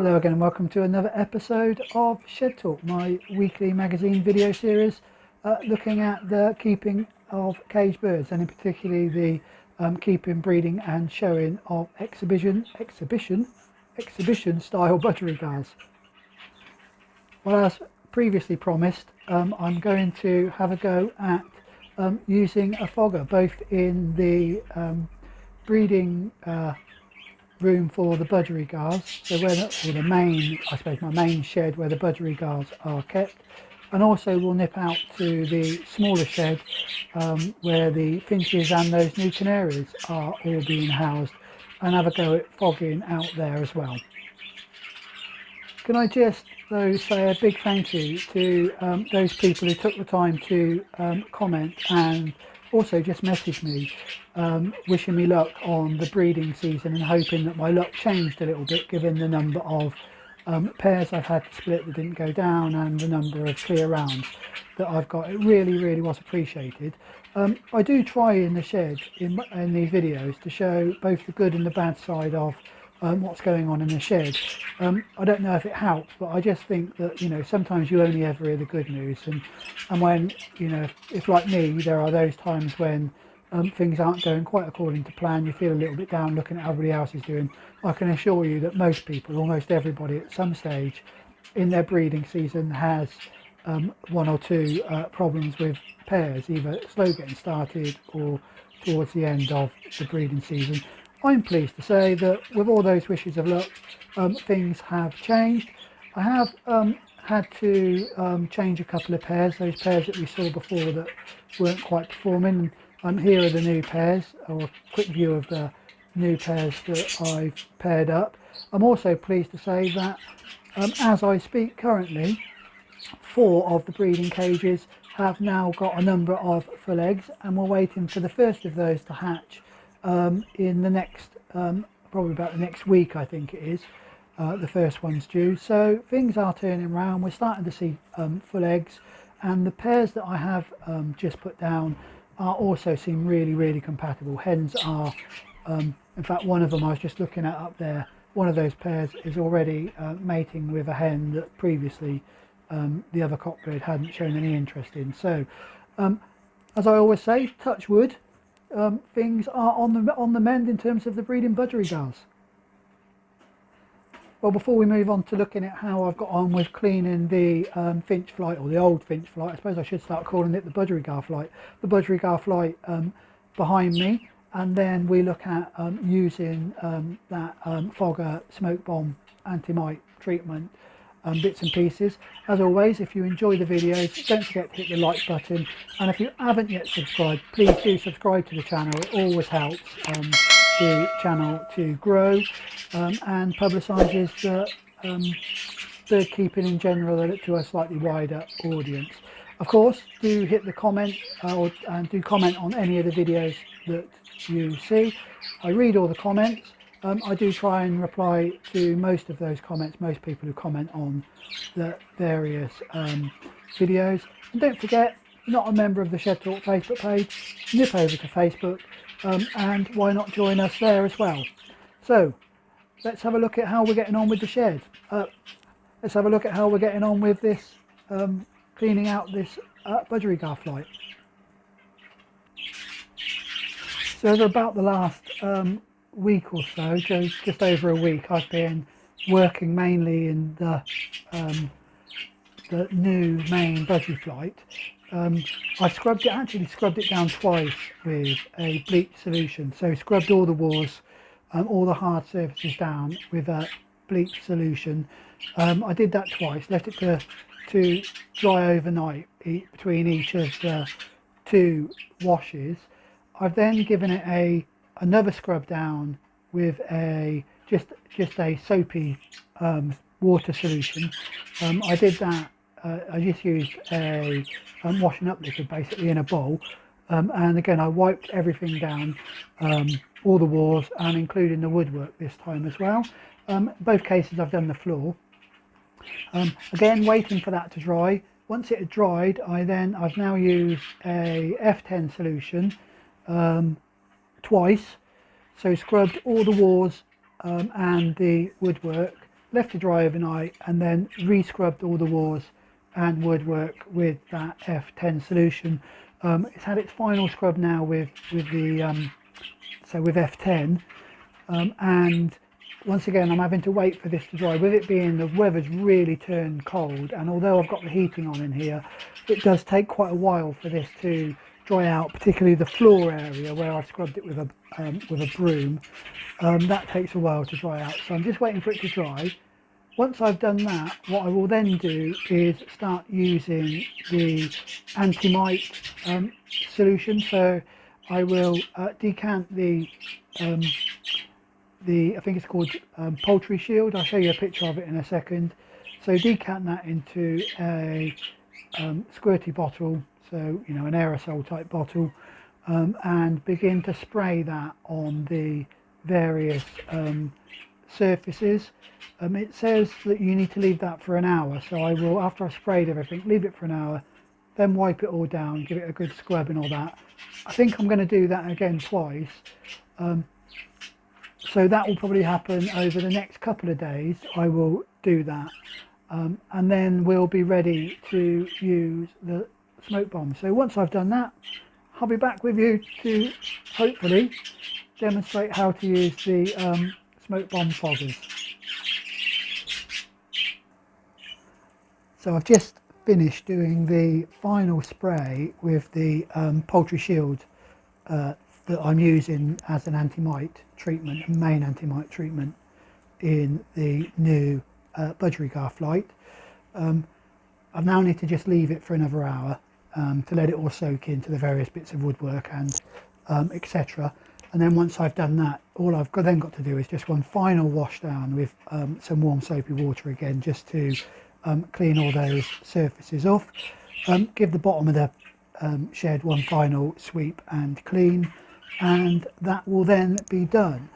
Hello again and welcome to another episode of Shed Talk, my weekly magazine video series looking at the keeping of caged birds, and in particularly the keeping, breeding and showing of exhibition style budgerigars. Well, as previously promised, I'm going to have a go at using a fogger both in the breeding room for the budgerigars, so the main, I suppose my main shed where the budgerigars are kept, and also we'll nip out to the smaller shed where the finches and those new canaries are all being housed, and have a go at fogging out there as well. Can I just though say a big thank you to those people who took the time to comment and also just message me wishing me luck on the breeding season and hoping that my luck changed a little bit given the number of pairs I've had to split that didn't go down and the number of clear rounds that I've got. It really was appreciated. I do try in the shed in these videos to show both the good and the bad side of what's going on in the shed. I don't know if it helps, but I just think that, you know, sometimes you only ever hear the good news, and when, you know, if like me there are those times when things aren't going quite according to plan, you feel a little bit down looking at how everybody else is doing. I can assure you that most people, almost everybody at some stage in their breeding season has one or two problems with pairs, either slow getting started or towards the end of the breeding season. I'm pleased to say that with all those wishes of luck, things have changed. I have had to change a couple of pairs, those pairs that we saw before that weren't quite performing. Here are the new pairs, or a quick view of the new pairs that I've paired up. I'm also pleased to say that as I speak currently, 4 of the breeding cages have now got a number of full eggs, and we're waiting for the first of those to hatch in the next, probably about the next week, I think it is. The first one's due, so things are turning around. We're starting to see full eggs, and the pairs that I have just put down are also seem really compatible. Hens are, in fact one of them I was just looking at up there, one of those pairs is already mating with a hen that previously the other cockbird hadn't shown any interest in. So as I always say, touch wood, things are on the mend in terms of the breeding budgerigars. Well, before we move on to looking at how I've got on with cleaning the finch flight, or the old finch flight, I suppose I should start calling it the Budgerigar Flight. The Budgerigar Flight behind me, and then we look at using that fogger smoke bomb anti-mite treatment bits and pieces. As always, if you enjoy the videos, don't forget to hit the like button, and if you haven't yet subscribed, please do subscribe to the channel. It always helps the channel to grow and publicises bird keeping in general to a slightly wider audience. Of course, do hit the comment and do comment on any of the videos that you see. I read all the comments. I do try and reply to most of those comments, most people who comment on the various videos. And don't forget, if you're not a member of the Shed Talk Facebook page, nip over to Facebook and why not join us there as well. So let's have a look at how we're getting on with the shed. Let's have a look at how we're getting on with this cleaning out this Budgerigar Flight. So over about the last week or so, just over a week, I've been working mainly in the new main budgie flight. I actually scrubbed it down twice with a bleach solution. So scrubbed all the walls, all the hard surfaces down with a bleach solution. I did that twice, left it to dry overnight between each of the 2 washes. I've then given it another scrub down with just a soapy water solution. I did that. I just used a washing up liquid basically in a bowl, and again I wiped everything down, all the walls and including the woodwork this time as well. Both cases I've done the floor. Again, waiting for that to dry. Once it had dried, I've now used a F10 solution twice, so scrubbed all the walls and the woodwork left to dry overnight, and then re-scrubbed all the walls and woodwork with that F10 solution. It's had its final scrub now with the with F10, and once again I'm having to wait for this to dry, with it being the weather's really turned cold, and although I've got the heating on in here, it does take quite a while for this to dry out, particularly the floor area where I've scrubbed it with a broom. That takes a while to dry out, so I'm just waiting for it to dry. Once I've done that, what I will then do is start using the anti-mite solution. So I will decant the I think it's called Poultry Shield. I'll show you a picture of it in a second. So decant that into a squirty bottle, so you know, an aerosol type bottle, and begin to spray that on the various surfaces. It says that you need to leave that for an hour, so I will, after I've sprayed everything, leave it for an hour, then wipe it all down, give it a good scrub and all that. I think I'm going to do that again twice, so that will probably happen over the next couple of days. I will do that, and then we'll be ready to use the smoke bomb. So once I've done that, I'll be back with you to hopefully demonstrate how to use the smoke bomb foggers. So I've just finished doing the final spray with the Poultry Shield that I'm using as an anti-mite treatment, a main anti-mite treatment in the new Budgerigar Flight. I now need to just leave it for another hour to let it all soak into the various bits of woodwork and etc. And then once I've done that, all I've then got to do is just one final wash down with some warm soapy water again, just to clean all those surfaces off. Give the bottom of the shed one final sweep and clean, and that will then be done.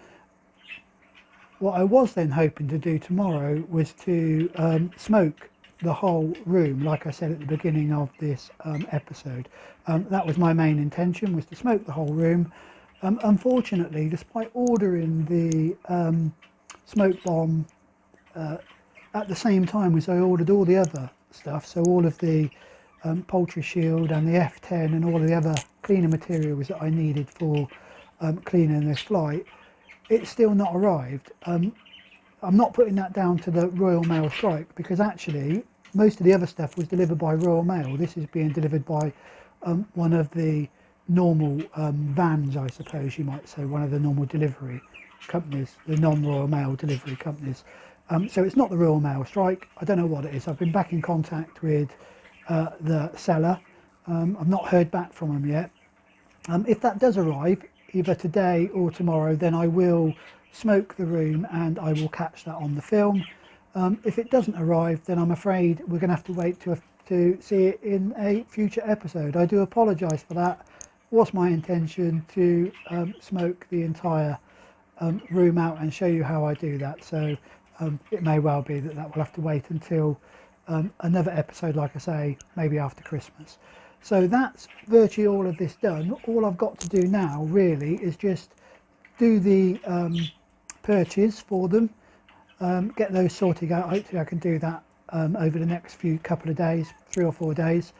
What I was then hoping to do tomorrow was to smoke the whole room, like I said at the beginning of this episode. That was my main intention, was to smoke the whole room. Unfortunately, despite ordering the smoke bomb at the same time as I ordered all the other stuff, so all of the Poultry Shield and the F10 and all of the other cleaner materials that I needed for cleaning this flight, it's still not arrived. I'm not putting that down to the Royal Mail strike, because actually most of the other stuff was delivered by Royal Mail. This is being delivered by one of the normal vans, I suppose you might say, one of the normal delivery companies, the non-Royal Mail delivery companies. So it's not the Royal Mail strike. I don't know what it is. I've been back in contact with the seller. I've not heard back from him yet. If that does arrive, either today or tomorrow, then I will smoke the room and I will catch that on the film. If it doesn't arrive, then I'm afraid we're going to have to wait to see it in a future episode. I do apologise for that. It was my intention to smoke the entire room out and show you how I do that. So it may well be that will have to wait until another episode, like I say, maybe after Christmas. So that's virtually all of this done. All I've got to do now really is just do the perches for them, get those sorted out. Hopefully I can do that over the next couple of days, 3 or 4 days,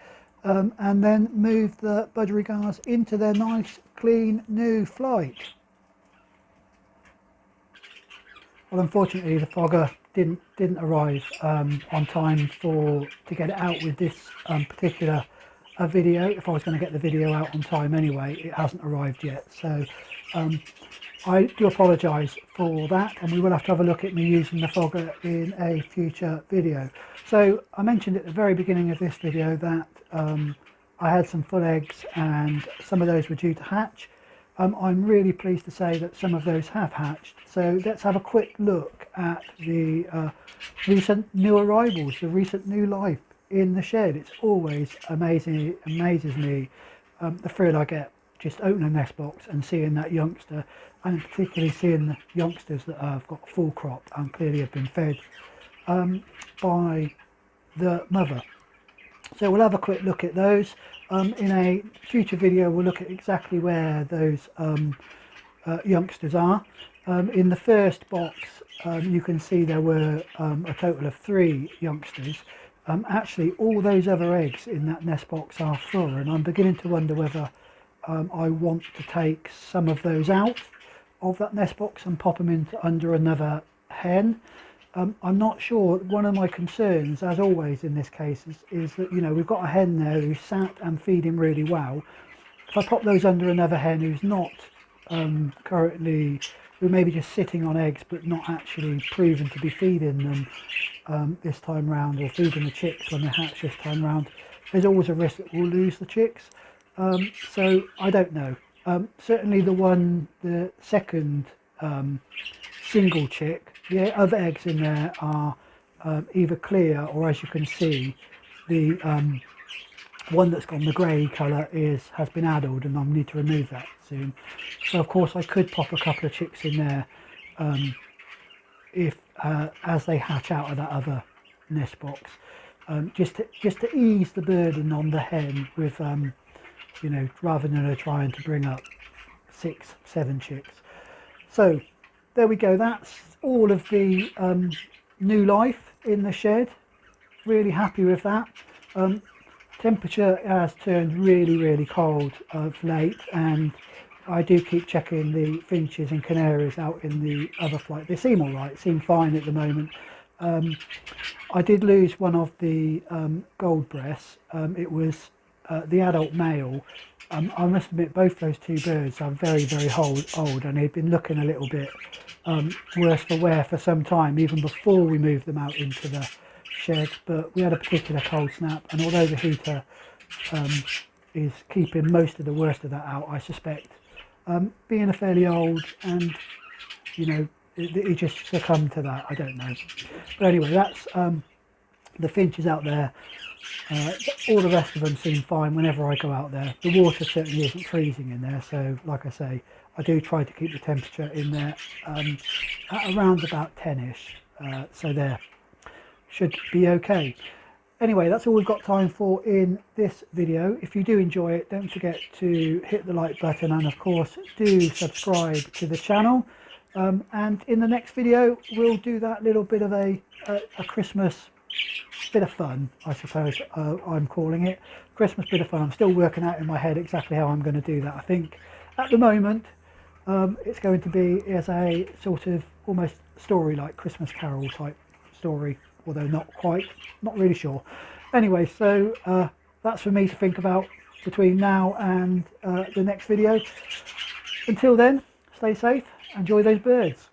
and then move the Budgerigars into their nice clean new flight. Well, unfortunately the fogger didn't arrive on time to get it out with this particular video. If I was going to get the video out on time anyway, it hasn't arrived yet, so I do apologise for that, and we will have to have a look at me using the fogger in a future video. So I mentioned at the very beginning of this video that I had some full eggs and some of those were due to hatch. I'm really pleased to say that some of those have hatched. So let's have a quick look at the recent new arrivals, the recent new life in the shed. It's always amazing, it amazes me the thrill I get just opening a nest box and seeing that youngster, and particularly seeing the youngsters that have got full crop and clearly have been fed by the mother. So we'll have a quick look at those. In a future video we'll look at exactly where those youngsters are. In the first box you can see there were a total of 3 youngsters. Actually, all those other eggs in that nest box are full, and I'm beginning to wonder whether I want to take some of those out of that nest box and pop them into under another hen. I'm not sure. One of my concerns, as always in this case, is that, you know, we've got a hen there who's sat and feeding really well. If I pop those under another hen who's not currently, who may be just sitting on eggs but not actually proven to be feeding them this time round, or feeding the chicks when they hatch this time round, there's always a risk that we'll lose the chicks. So I don't know. Certainly the second single chick, the other eggs in there are either clear, or, as you can see, the one that's gone the grey colour has been addled, and I'll need to remove that soon. So of course I could pop a couple of chicks in there if as they hatch out of that other nest box, just to ease the burden on the hen with you know, rather than her trying to bring up 6, 7 chicks. So there we go. That's all of the new life in the shed. Really happy with that. Temperature has turned really cold of late, and I do keep checking the finches and canaries out in the other flight. They seem all right, seem fine at the moment. I did lose one of the gold breasts. It was the adult male. I must admit, both those 2 birds are very old, and they've been looking a little bit worse for wear for some time, even before we moved them out into the shed. But we had a particular cold snap, and although the heater is keeping most of the worst of that out, I suspect, being a fairly old, and you know, it just succumbed to that. I don't know. But anyway, that's the finches out there. All the rest of them seem fine whenever I go out there. The water certainly isn't freezing in there, so like I say, I do try to keep the temperature in there at around about 10ish, so there should be okay. Anyway, that's all we've got time for in this video. If you do enjoy it, don't forget to hit the like button, and of course do subscribe to the channel. And in the next video we'll do that little bit of a Christmas bit of fun, I suppose. I'm calling it Christmas bit of fun. I'm still working out in my head exactly how I'm going to do that. I think at the moment it's going to be as a sort of almost story, like Christmas Carol type story, although not quite, not really sure. Anyway, so that's for me to think about between now and the next video. Until then, stay safe, enjoy those birds.